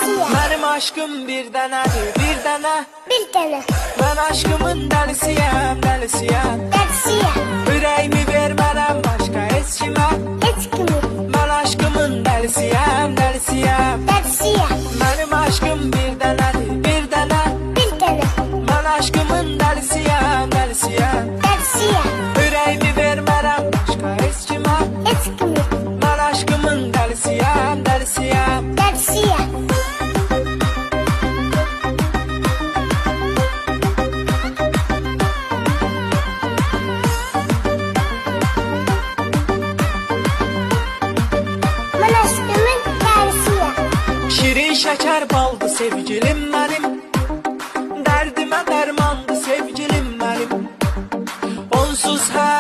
Benim aşkım bir denedir, bir dene. Bir tane. Ben aşkımın delisiyim, delisiyim. Dersiye. Yüreğimi vermeden başka hiç kime. Hiç kimi. Ben aşkımın delisiyim, delisiyim. Dersiye. Benim aşkım bir denedir, bir dene. Bir tane. Ben aşkımın delisiyim, delisiyim. Dersiye. Yüreğimi vermeden başka hiç kime. Hiç kimi. Ben aşkımın delisiyim, delisiyim. Dersiye. Ben aşkımın dersiye. Şirin şeker baldı sevgilim benim. Derdime dermandı sevgilim benim. Onsuz her